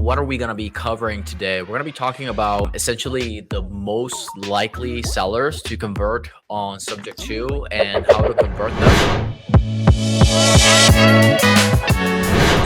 What are we going to be covering today? We're going to be talking about essentially the most likely sellers to convert on subject to and how to convert them.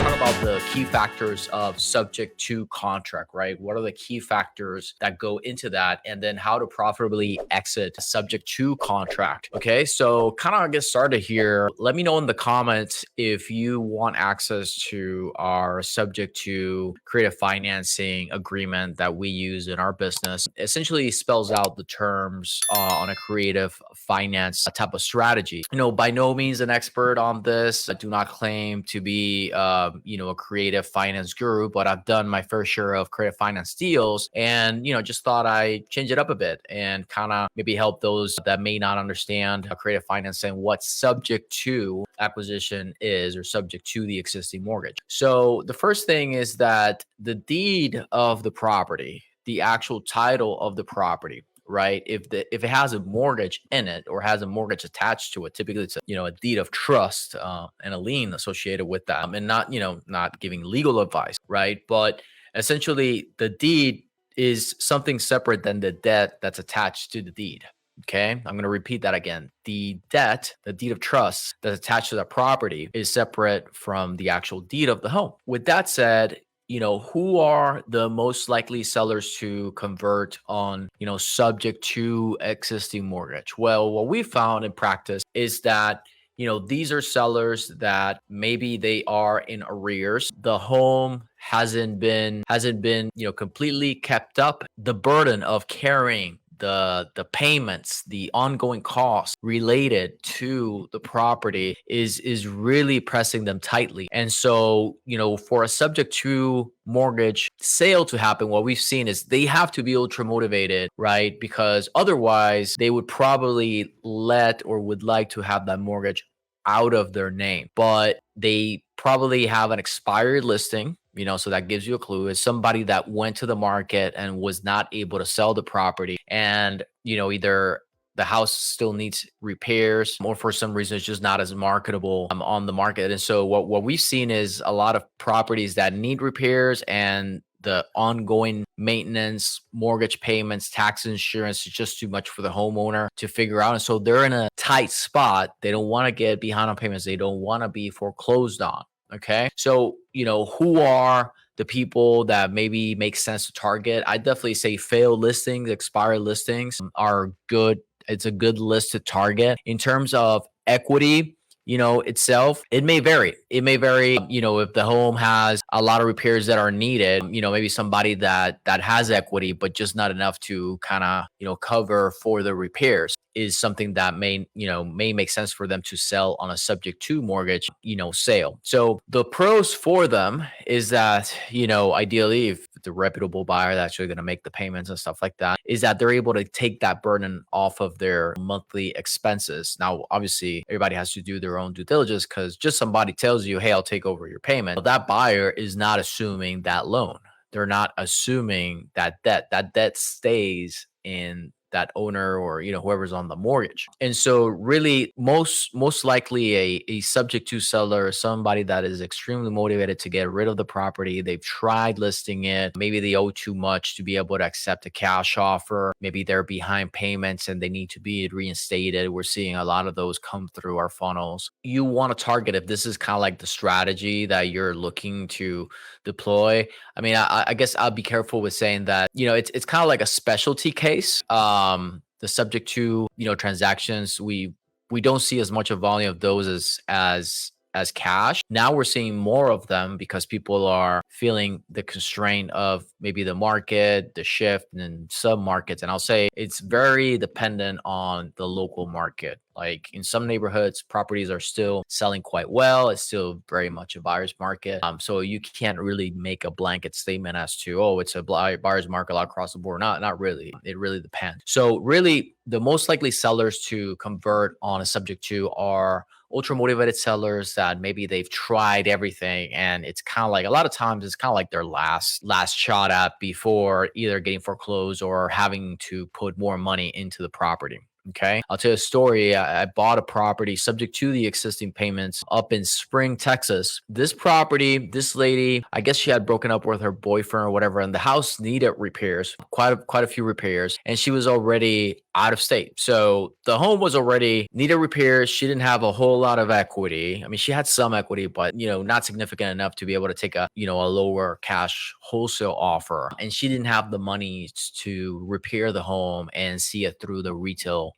Talk about the key factors of subject to contract, right? What are the key factors that go into that, and then how to profitably exit subject to contract? Okay, so kind of get started here. Let me know in the comments if you want access to our subject to creative financing agreement that we use in our business. Essentially spells out the terms on a creative finance type of strategy. By no means an expert on this. I do not claim to be a creative finance guru, but I've done my fair share of creative finance deals, and just thought I'd change it up a bit and kind of maybe help those that may not understand creative finance and what subject to acquisition is, or subject to the existing mortgage. So the first thing is that the deed of the property, the actual title of the property, right? If it has a mortgage in it or has a mortgage attached to it, typically it's a deed of trust and a lien associated with that. And not giving legal advice, right? But essentially the deed is something separate than the debt that's attached to the deed. Okay, I'm going to repeat that again. The debt, the deed of trust that's attached to the property, is separate from the actual deed of the home. With that said, who are the most likely sellers to convert on, subject to existing mortgage? Well, what we found in practice is that these are sellers that maybe they are in arrears. The home hasn't been completely kept up. The burden of carrying the payments, the ongoing costs related to the property is really pressing them tightly. And so, for a subject to mortgage sale to happen, what we've seen is they have to be ultra motivated, right? Because otherwise they would probably would like to have that mortgage out of their name, but they probably have an expired listing. So that gives you a clue. It's somebody that went to the market and was not able to sell the property, and either the house still needs repairs, or for some reason it's just not as marketable on the market. And so what we've seen is a lot of properties that need repairs, and the ongoing maintenance, mortgage payments, tax insurance is just too much for the homeowner to figure out. And so they're in a tight spot. They don't want to get behind on payments. They don't want to be foreclosed on. Okay. So, who are the people that maybe make sense to target? I definitely say failed listings, expired listings are good. It's a good list to target. In terms of equity, itself, it may vary. If the home has a lot of repairs that are needed, maybe somebody that has equity, but just not enough to kind of, cover for the repairs, is something that may make sense for them to sell on a subject to mortgage, sale. So the pros for them is that, ideally, if it's a reputable buyer that's actually going to make the payments and stuff like that, is that they're able to take that burden off of their monthly expenses. Now, obviously, everybody has to do their own due diligence, because just somebody tells you, hey, I'll take over your payment. Well, that buyer is not assuming that loan. They're not assuming that debt. That debt stays in that owner, or whoever's on the mortgage. And so really most likely a subject to seller is somebody that is extremely motivated to get rid of the property. They've tried listing it. Maybe they owe too much to be able to accept a cash offer. Maybe they're behind payments and they need to be reinstated. We're seeing a lot of those come through our funnels. You want to target, if this is kind of like the strategy that you're looking to deploy. I mean, I guess I'll be careful with saying that, it's kind of like a specialty case. The subject to, transactions, we don't see as much of volume of those as cash. Now we're seeing more of them because people are feeling the constraint of maybe the market, the shift in some markets. And I'll say it's very dependent on the local market. Like in some neighborhoods, properties are still selling quite well. It's still very much a buyer's market. So you can't really make a blanket statement as to, oh, it's a buyer's market all across the board. Not really. It really depends. So really, the most likely sellers to convert on a subject to are ultra motivated sellers that maybe they've tried everything, and it's kind of like, a lot of times it's kind of like their last shot at before either getting foreclosed or having to put more money into the property. Okay. I'll tell you a story. I bought a property subject to the existing payments up in Spring, Texas. This property, this lady, I guess she had broken up with her boyfriend or whatever, and the house needed repairs, quite a few repairs, and she was already out of state. So the home was already needed repairs. She didn't have a whole lot of equity. I mean, she had some equity, but not significant enough to be able to take a lower cash wholesale offer. And she didn't have the money to repair the home and see it through the retail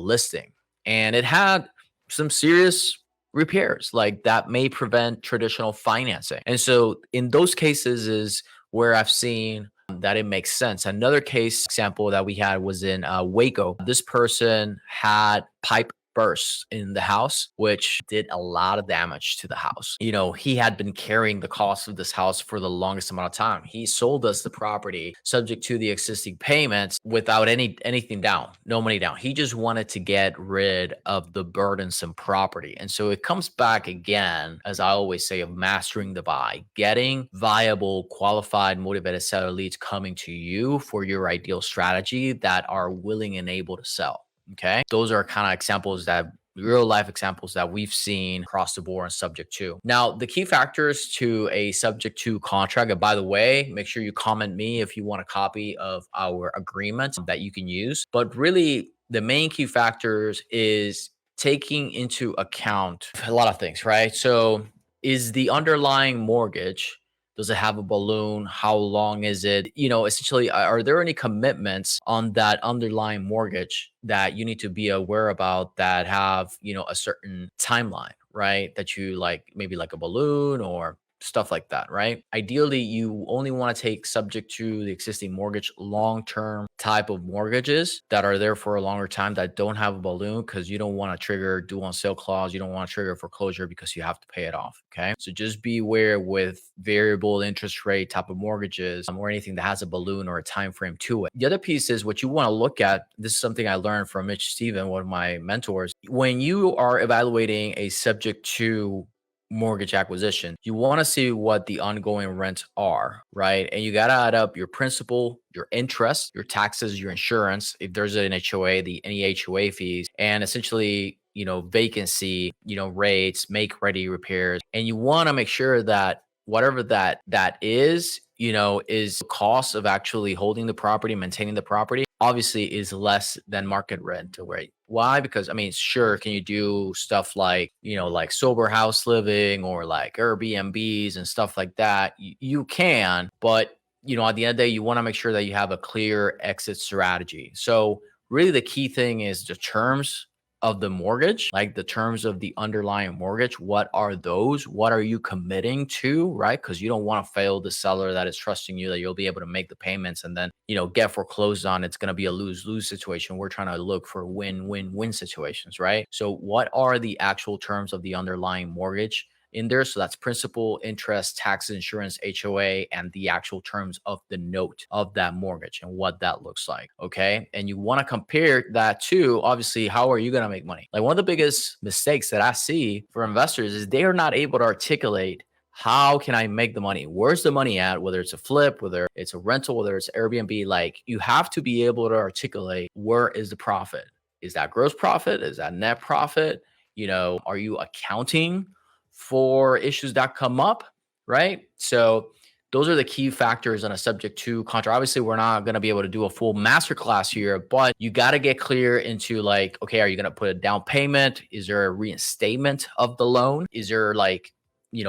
listing. And it had some serious repairs like that may prevent traditional financing. And so in those cases is where I've seen that it makes sense. Another case example that we had was in Waco. This person had pipe bursts in the house, which did a lot of damage to the house. He had been carrying the cost of this house for the longest amount of time. He sold us the property subject to the existing payments without anything down, no money down. He just wanted to get rid of the burdensome property. And so it comes back again, as I always say, of mastering the buy, getting viable, qualified, motivated seller leads coming to you for your ideal strategy that are willing and able to sell. Okay. Those are kind of examples that real life examples that we've seen across the board and subject to. Now, the key factors to a subject to contract, and by the way, make sure you comment me if you want a copy of our agreement that you can use. But really, the main key factors is taking into account a lot of things, right? So is the underlying mortgage, does it have a balloon? How long is it? Essentially, are there any commitments on that underlying mortgage that you need to be aware about that have, a certain timeline, right? That you like, maybe like a balloon or stuff like that, right? Ideally, you only want to take subject to the existing mortgage long-term type of mortgages that are there for a longer time that don't have a balloon because you don't want to trigger due on sale clause. You don't want to trigger foreclosure because you have to pay it off. Okay. So just be aware with variable interest rate type of mortgages or anything that has a balloon or a time frame to it. The other piece is what you want to look at. This is something I learned from Mitch Steven, one of my mentors. When you are evaluating a subject to mortgage acquisition, you want to see what the ongoing rents are, right? And you got to add up your principal, your interest, your taxes, your insurance, if there's an HOA, any HOA fees, and essentially, vacancy, rates, make ready repairs. And you want to make sure that whatever that is, is the cost of actually holding the property, maintaining the property, obviously is less than market rent rate. Why? Because sure, can you do stuff like, like sober house living or like Airbnbs and stuff like that? You can, but at the end of the day, you want to make sure that you have a clear exit strategy. So really the key thing is the terms of the mortgage, like the terms of the underlying mortgage. What are those? What are you committing to, right? Because you don't want to fail the seller that is trusting you that you'll be able to make the payments and then, get foreclosed on. It's going to be a lose-lose situation. We're trying to look for win-win-win situations, right? So what are the actual terms of the underlying mortgage in there? So that's principal, interest, taxes, insurance, HOA, and the actual terms of the note of that mortgage and what that looks like. Okay. And you want to compare that to, obviously, how are you going to make money? Like one of the biggest mistakes that I see for investors is they are not able to articulate, how can I make the money? Where's the money at? Whether it's a flip, whether it's a rental, whether it's Airbnb, like you have to be able to articulate, where is the profit? Is that gross profit? Is that net profit? Are you accounting for issues that come up, right? So those are the key factors on a subject to contract. Obviously, we're not going to be able to do a full masterclass here, but you got to get clear into like, okay, are you going to put a down payment? Is there a reinstatement of the loan? Is there like,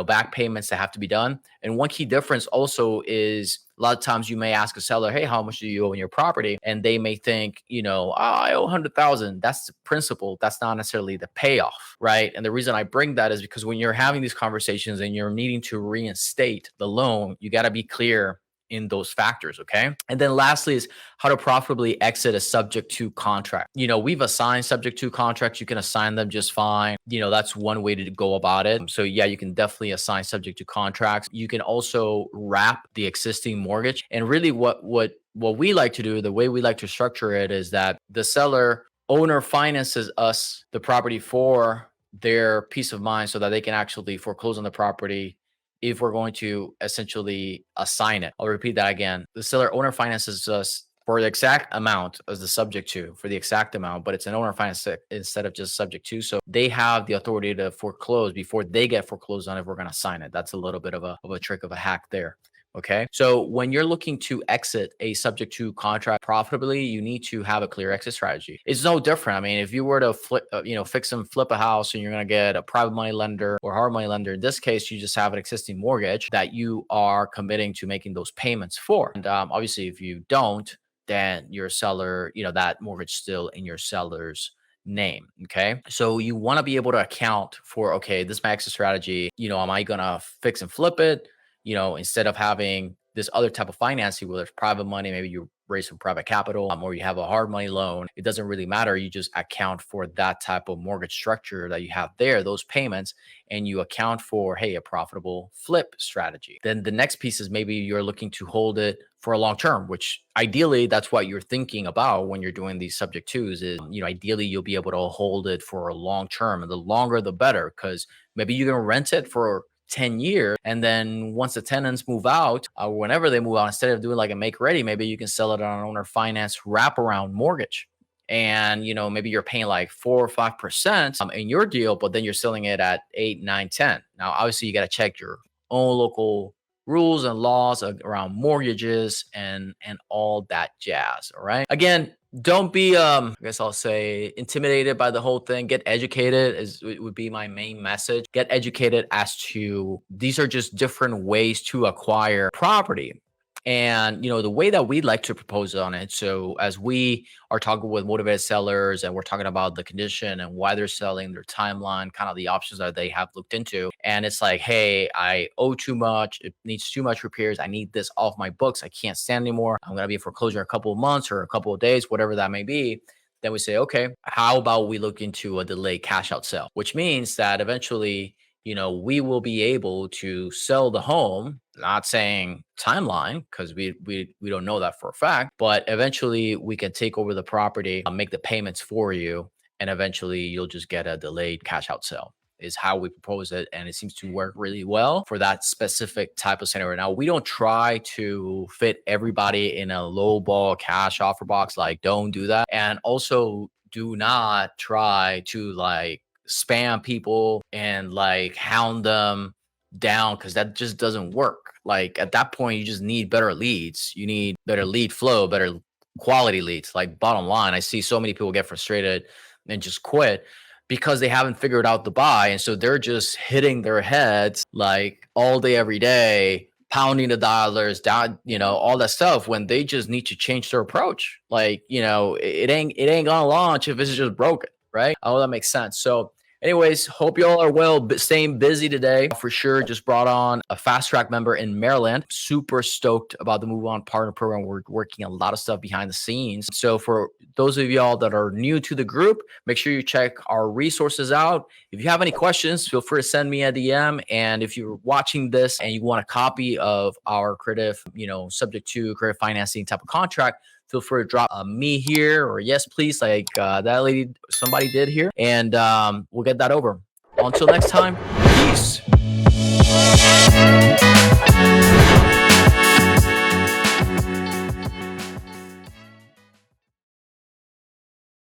back payments that have to be done? And one key difference also is a lot of times you may ask a seller, hey, how much do you owe on your property? And they may think, I owe 100,000. That's the principal. That's not necessarily the payoff, right? And the reason I bring that is because when you're having these conversations and you're needing to reinstate the loan, you got to be clear in those factors. Okay. And then lastly is how to profitably exit a subject to contract. We've assigned subject to contracts. You can assign them just fine. That's one way to go about it. So yeah, you can definitely assign subject to contracts. You can also wrap the existing mortgage. And really what we like to do, the way we like to structure it is that the owner finances us the property for their peace of mind so that they can actually foreclose on the property if we're going to essentially assign it. I'll repeat that again. The seller owner finances us for the exact amount as the subject to for the exact amount, but it's an owner finance instead of just subject to. So they have the authority to foreclose before they get foreclosed on if we're going to sign it. That's a little bit of a trick of a hack there. Okay. So when you're looking to exit a subject to contract profitably, you need to have a clear exit strategy. It's no different. I mean, if you were to flip, fix and flip a house and you're going to get a private money lender or hard money lender, in this case, you just have an existing mortgage that you are committing to making those payments for. And obviously, if you don't, then your seller, that mortgage still in your seller's name. Okay. So you want to be able to account for, okay, this is my exit strategy. Am I going to fix and flip it? Instead of having this other type of financing, whether it's private money, maybe you raise some private capital, or you have a hard money loan, it doesn't really matter. You just account for that type of mortgage structure that you have there, those payments, and you account for, hey, a profitable flip strategy. Then the next piece is maybe you're looking to hold it for a long term, which ideally that's what you're thinking about when you're doing these subject twos is, ideally you'll be able to hold it for a long term, and the longer the better, because maybe you're going to rent it for 10 years. And then once the tenants move out, or whenever they move out, instead of doing like a make ready, maybe you can sell it on an owner finance wraparound mortgage. And, maybe you're paying like 4 or 5% in your deal, but then you're selling it at 8, 9, 10. Now, obviously you got to check your own local rules and laws around mortgages and all that jazz. All right. Again, don't be I guess I'll say intimidated by the whole thing. Get educated would be my main message. Get educated as to these are just different ways to acquire property. And the way that we like to propose on it, so as we are talking with motivated sellers and we're talking about the condition and why they're selling, their timeline, kind of the options that they have looked into, and it's like, hey, I owe too much, it needs too much repairs, I need this off my books, I can't stand anymore, I'm going to be in foreclosure in a couple of months or a couple of days, whatever that may be. Then we say, okay, how about we look into a delayed cash out sale, which means that eventually we will be able to sell the home, not saying timeline, because we don't know that for a fact, but eventually we can take over the property, make the payments for you, and eventually you'll just get a delayed cash out sale is how we propose it. And it seems to work really well for that specific type of scenario. Now, we don't try to fit everybody in a low ball cash offer box. Like, don't do that. And also do not try to like spam people and like hound them down, because that just doesn't work. Like at that point, you just need better leads. You need better lead flow, better quality leads. Like bottom line, I see so many people get frustrated and just quit because they haven't figured out the buy. And so they're just hitting their heads like all day, every day, pounding the dollars down, all that stuff, when they just need to change their approach. Like, it ain't gonna launch if it's just broken, right? Oh, that makes sense. So anyways, hope you all are well, staying busy today. For sure, just brought on a fast track member in Maryland. Super stoked about the Move On Partner Program. We're working a lot of stuff behind the scenes. So for those of y'all that are new to the group, make sure you check our resources out. If you have any questions, feel free to send me a DM. And if you're watching this and you want a copy of our creative, subject to creative financing type of contract, feel free to drop me here or yes, please, like that lady, somebody did here. And we'll get that over. Until next time, peace.